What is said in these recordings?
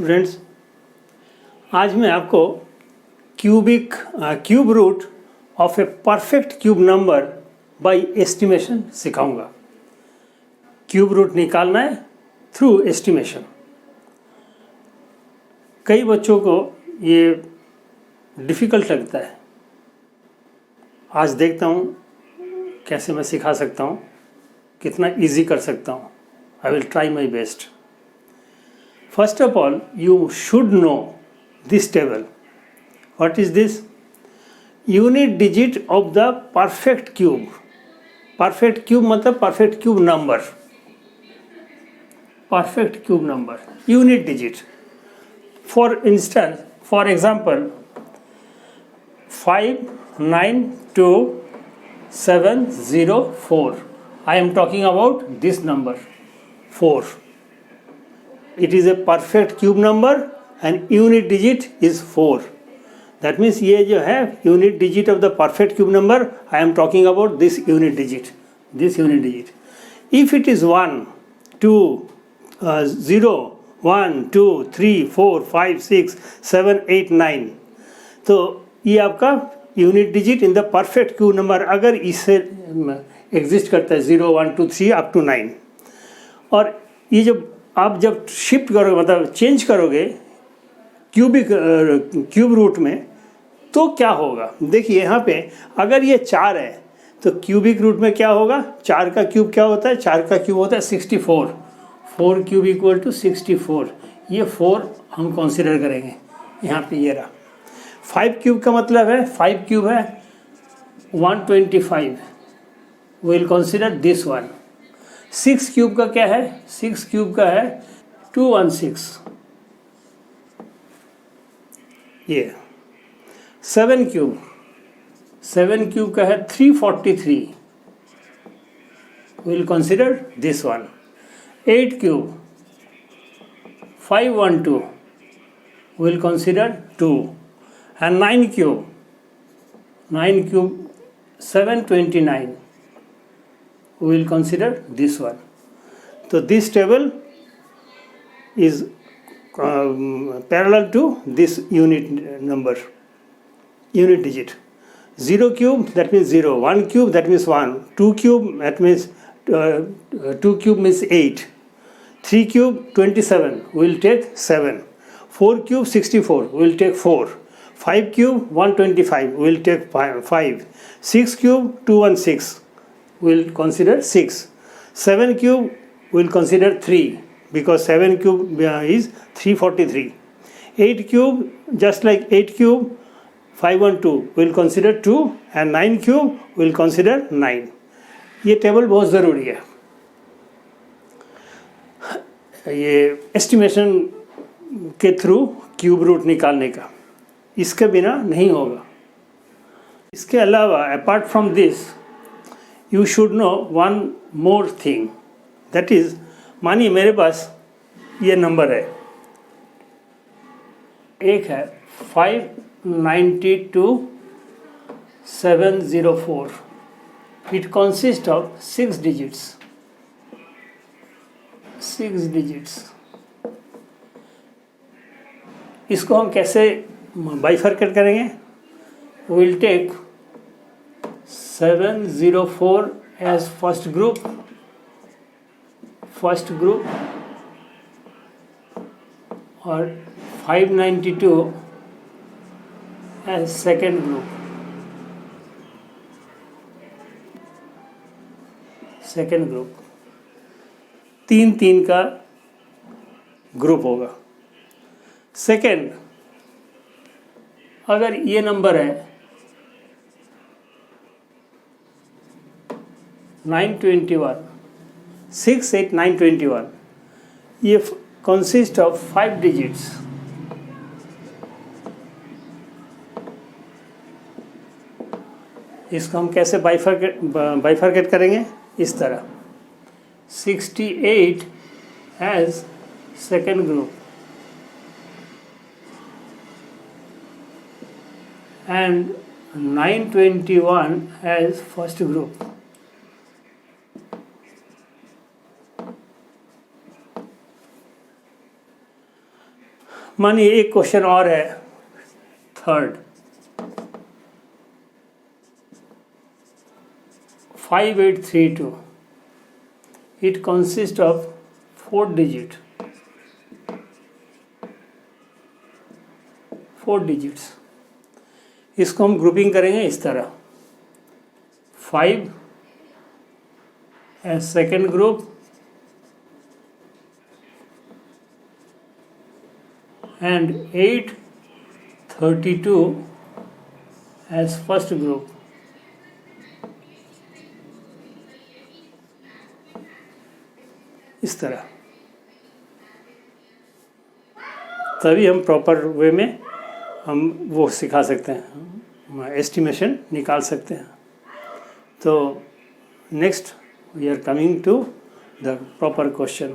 Students, आज मैं आपको cube root of a perfect cube number by estimation सिखाऊंगा। क्यूब रूट निकालना है थ्रू एस्टिमेशन। कई बच्चों को ये डिफ़िकल्ट लगता है। आज देखता हूँ कैसे मैं सिखा सकता हूँ, कितना इजी कर सकता हूँ। I will try my best. First of all, you should know this table. What is this? Unit digit of the perfect cube. Perfect cube मतलब perfect cube number. Perfect cube number. Unit digit. For instance, for example, 592704. I am talking about this number 4. It is a perfect cube number and unit digit is 4. That means ये जो है unit digit of the perfect cube number, I am talking about this unit digit. This unit digit. If it is 1, 2, 0, 1, 2, 3, 4, 5, 6, 7, 8, 9, तो ये आपका unit digit in the perfect cube number अगर इससे exist करता है 0, 1, 2, 3 up to 9। और ये जो आप जब शिफ्ट करोगे मतलब चेंज करोगे क्यूब रूट में तो क्या होगा, देखिए यहाँ पे अगर ये 4 है तो क्यूबिक रूट में क्या होगा, 4 का क्यूब क्या होता है, 4 का क्यूब होता है 64। 4 क्यूब इक्वल टू 64। ये 4 हम कंसीडर करेंगे यहाँ पे। ये रहा 5 क्यूब का मतलब है 5 क्यूब है 125। Will consider this one. 6 cube का क्या है, 6 क्यूब का है 216। ये 7 क्यूब का है 343। Will consider this one. 8 cube 512। Will consider 2। And 9 cube 729। we will consider this one. So this table is parallel to this unit number, unit digit. 0 cube, that means 0. 1 cube, that means 1. 2 cube, that means 2 cube means 8. 3 cube 27, we will take 7. 4 cube 64, we will take 4. 5 cube 125, we will take 5. 6 cube 216, will consider 6. 7 cube will consider 3 because 7 cube is 343. 8 cube, just like 8 cube 512 will consider 2 and 9 cube will consider 9. ये table बहुत ज़रूरी है ये estimation के through cube root निकालने का। इसके बिना नहीं होगा। इसके अलावा apart from this you should know one more thing, that is मानिए मेरे पास ये नंबर है, एक है 592704। it consists of 6 digits। इसको हम कैसे बाइफरकेट करेंगे, we will take 704 as first group और 592 as second group। तीन का ग्रुप होगा। सेकेंड, अगर ये नंबर है 921, 68921, ये consist of 5 digits। इसको हम कैसे बाइफरकेट करेंगे, इस तरह 68 as second group and 921 as first group। मानिए एक क्वेश्चन और है, third, 5832, it consists of 4 digits, 4 digits. इसको हम ग्रुपिंग करेंगे इस तरह, 5 as second group and 832 as first group. इस तरह, तभी हम प्रॉपर वे में हम वो सिखा सकते हैं, एस्टिमेशन निकाल सकते हैं. तो next we are coming to the proper question.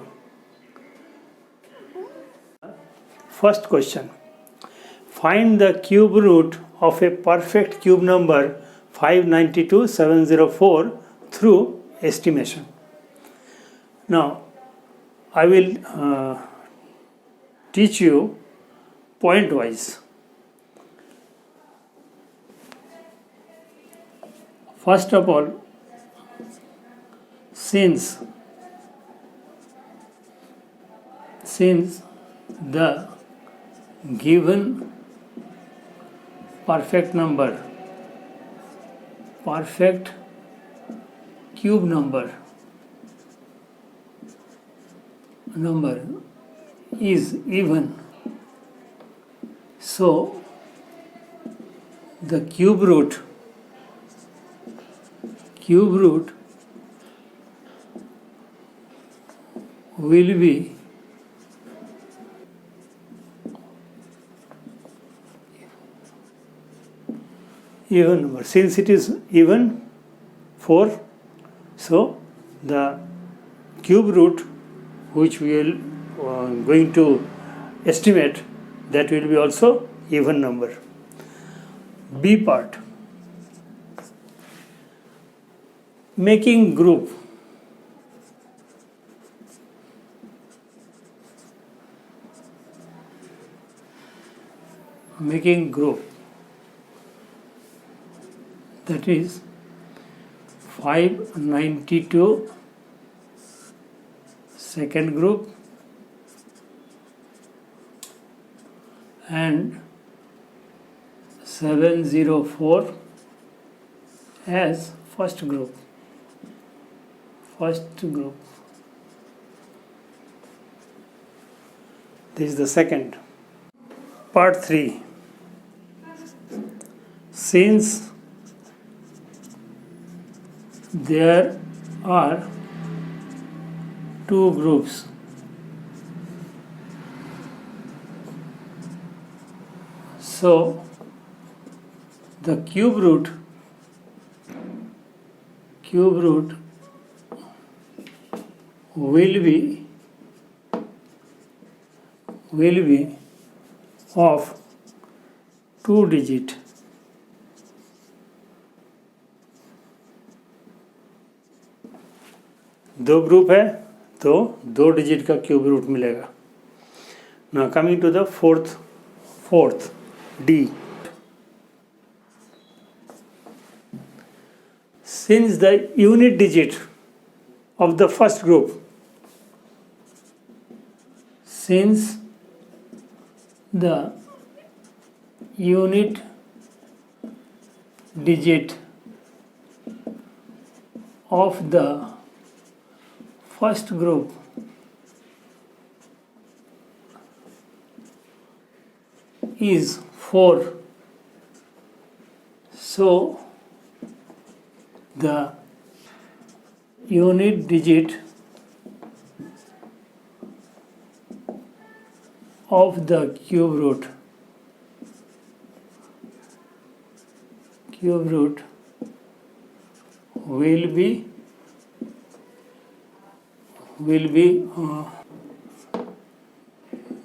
First question, find the cube root of a perfect cube number 592704 through estimation. Now I will teach you point wise. First of all, since the given perfect cube number is even, so the cube root will be even number. Since it is even 4, so the cube root which we will going to estimate, that will be also even number. B part, making group. That is 592 second group and 704 as first group. This is the second. Part 3, since there are 2 groups, so the cube root will be of 2 digit. दो group है तो 2 digit का cube root मिलेगा. Now coming to the fourth D. Since the unit digit of the first group, of the first group is 4, so the unit digit of the cube root will be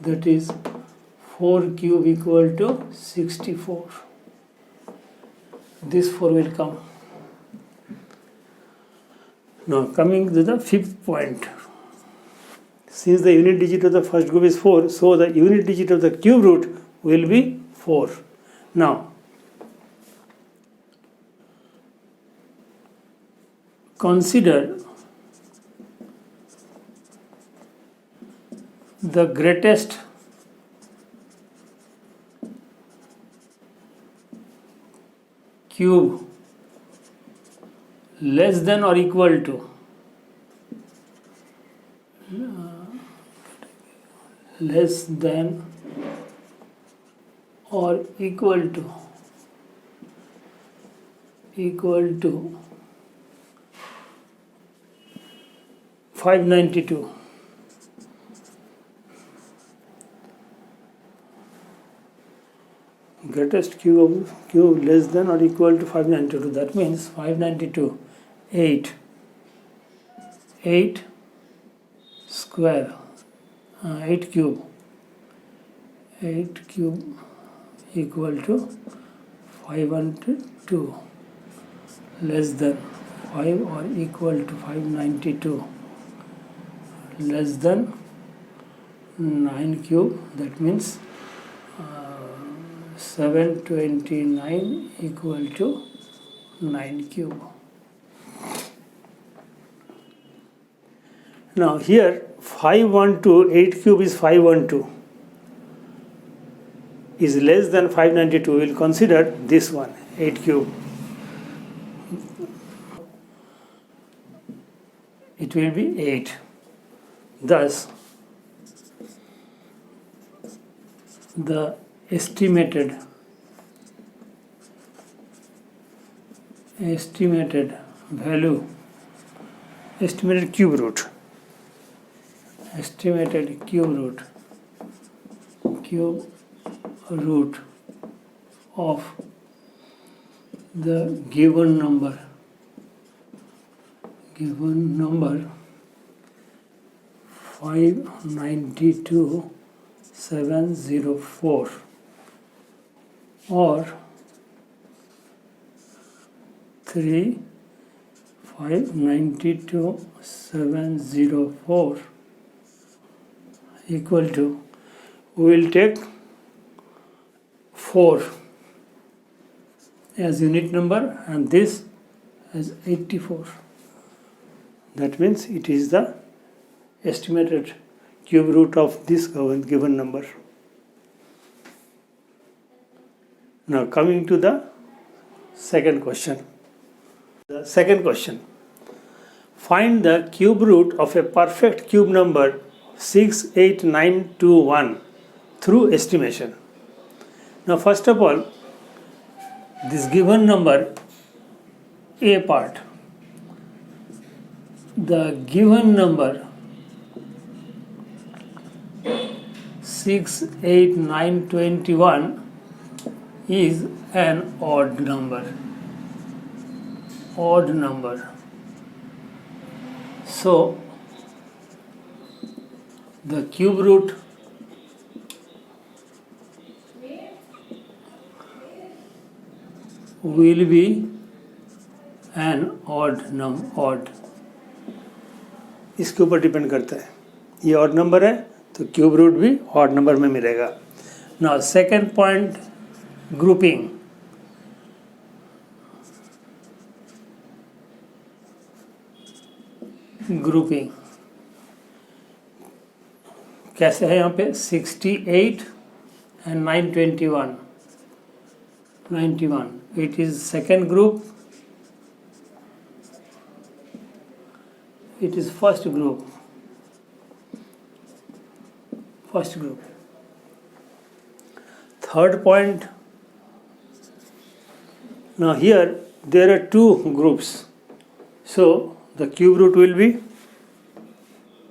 that is 4 cube equal to 64. This 4 will come. Now coming to the fifth point, since the unit digit of the first group is 4, so the unit digit of the cube root will be 4. Now, consider the greatest cube less than or equal to less than or equal to 592. Greatest cube less than or equal to 592. That means 592 8 square 8 cube equal to 502 less than 5 or equal to 592 less than 9 cube. That means 729 equal to 9 cube. Now here 512, 8 cube is 512, is less than 592. We will consider this one, 8 cube. It will be 8. Thus, the estimated value, estimated cube root of the given number 592,704 or 592,704 equal to, we will take 4 as unit number and this as 84. That means it is the estimated cube root of this given number. Now coming to the second question. The second question. Find the cube root of a perfect cube number 68921 through estimation. Now first of all, this given number, A part, the given number 68921 is an odd number. So the cube root will be an odd. इसके ऊपर depend करता है, ये odd number है तो cube root भी odd number में मिलेगा. Now second point, grouping. कैसे है यहाँ पे 68 and 921. It is second group, it is first group. Third point, now here there are two groups, so the cube root will be,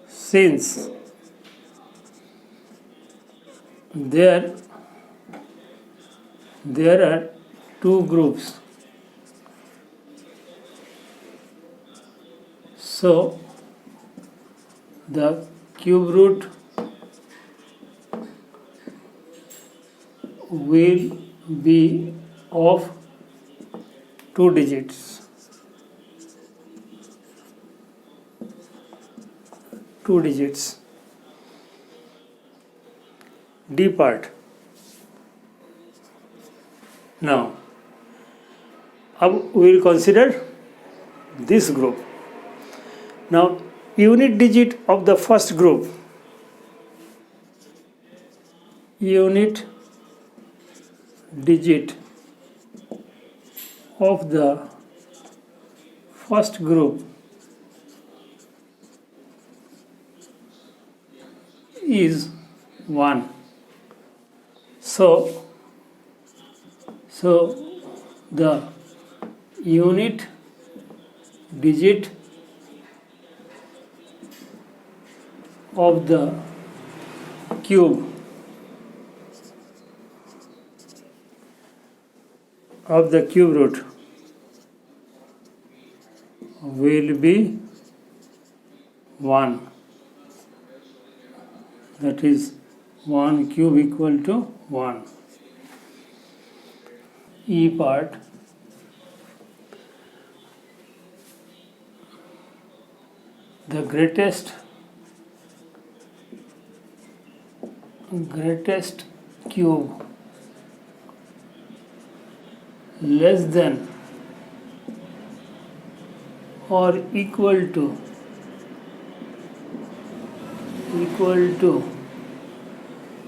since there are two groups, so the cube root will be of 2 digits. D part. Now, we will consider this group. Now, unit digit of the first group. Unit digit of the first group is 1. So the unit digit of the cube root will be 1. That is 1 cube equal to 1. E part. The greatest cube less than or equal to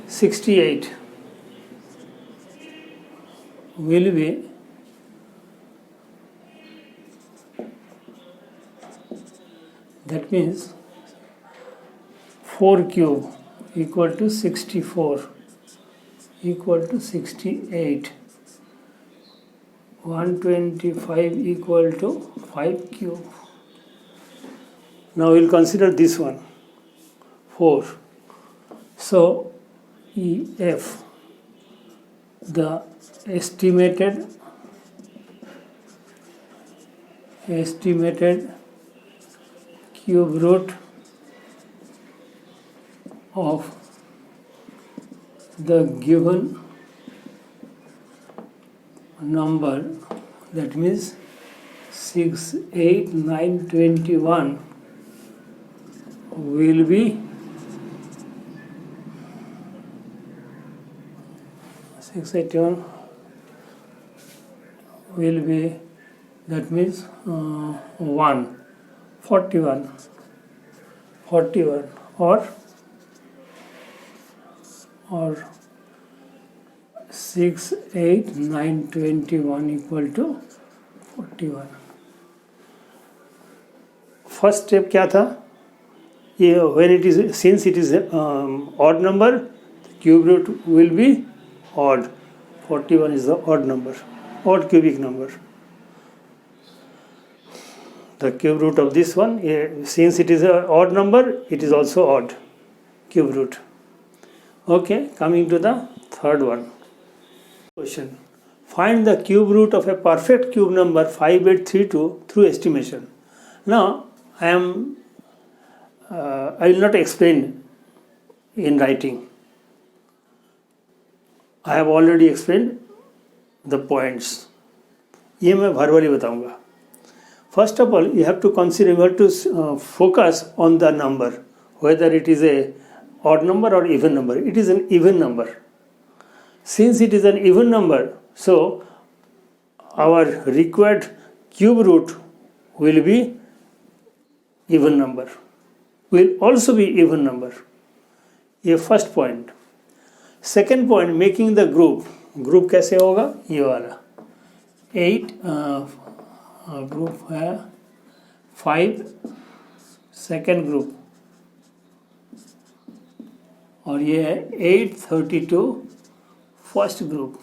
68 will be that means 4 cube equal to 64 equal to 68, 125 equal to 5 cube. Now we will consider this one 4. So EF, the estimated cube root of the given number, that means 6, 8, 9, 21 will be 681 will be, that means 41 or 6, 8, 9, 21 equal to 41. First step क्या था? ये when it is, since it is odd number, cube root will be odd. 41 is the odd number, odd cubic number. The cube root of this one, since it is an odd number, it is also odd cube root. Okay, coming to the third one. Question. Find the cube root of a perfect cube number 5832 through estimation. Now, I will not explain in writing. I have already explained the points. ये मैं verbally बताऊंगा. First of all, you have to consider, you have to focus on the number, whether it is a odd number or even number. It is an even number. Since it is an even number, so our required cube root will be even number. Will also be even number. ये first point. Second point, making the group. Group कैसे होगा? ये वाला 8 group है 5 second group और ये है 832 first group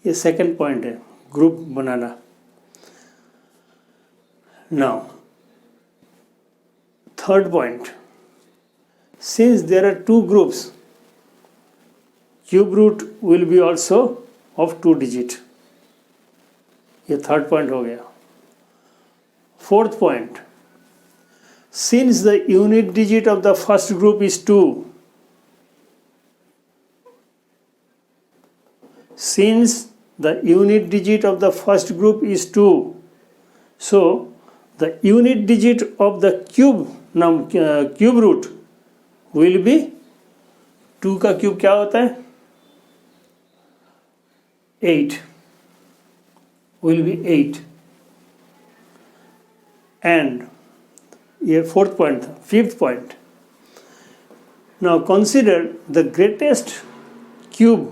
ये सेकेंड पॉइंट है group banana. Now third point, since there are two groups, cube root will be also of 2 digit. ये थर्ड पॉइंट हो गया. Fourth point, since the unit digit of the first group is 2, since the unit digit of the first group is 2, so the unit digit of the cube root will be 2 का cube क्या होता है 8 will be 8 and ये fourth point था fifth point now consider the greatest cube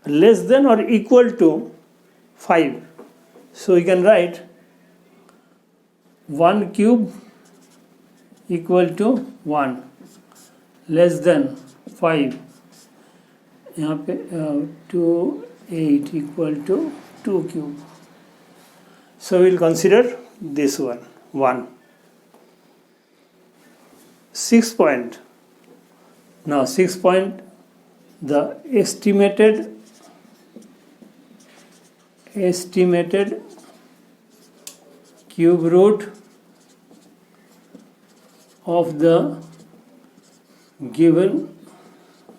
less than or equal to 5 so you can write 1 cube equal to 1 less than 5 यहाँ पे 2 8 equal to 2 cube so we'll consider this one 6 point now 6 point the estimated cube root of the given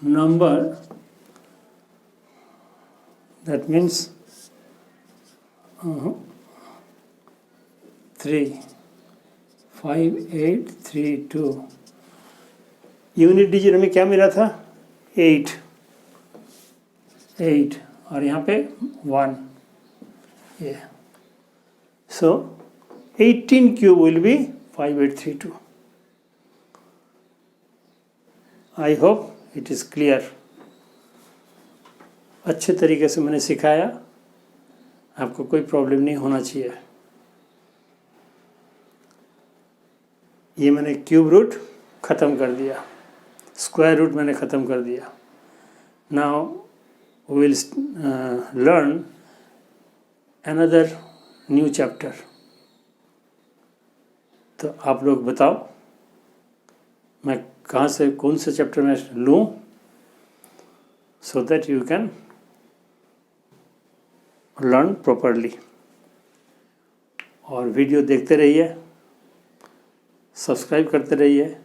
number that means 3 5 8 3 2 unit digit हमें क्या मिला था 8 और यहाँ पे 1 ये so 18 cube will be 5832 I hope it is clear अच्छे तरीके से मैंने सिखाया आपको कोई प्रॉब्लम नहीं होना चाहिए ये मैंने क्यूब रूट ख़त्म कर दिया स्क्वायर रूट मैंने ख़त्म कर दिया now we will learn another new chapter तो आप लोग बताओ मैं कहाँ से कौन से चैप्टर में लूँ so that you can learn properly और वीडियो देखते रहिए सब्सक्राइब करते रहिए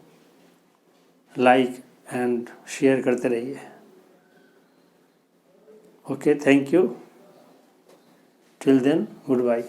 लाइक एंड शेयर करते रहिए okay thank you till then good bye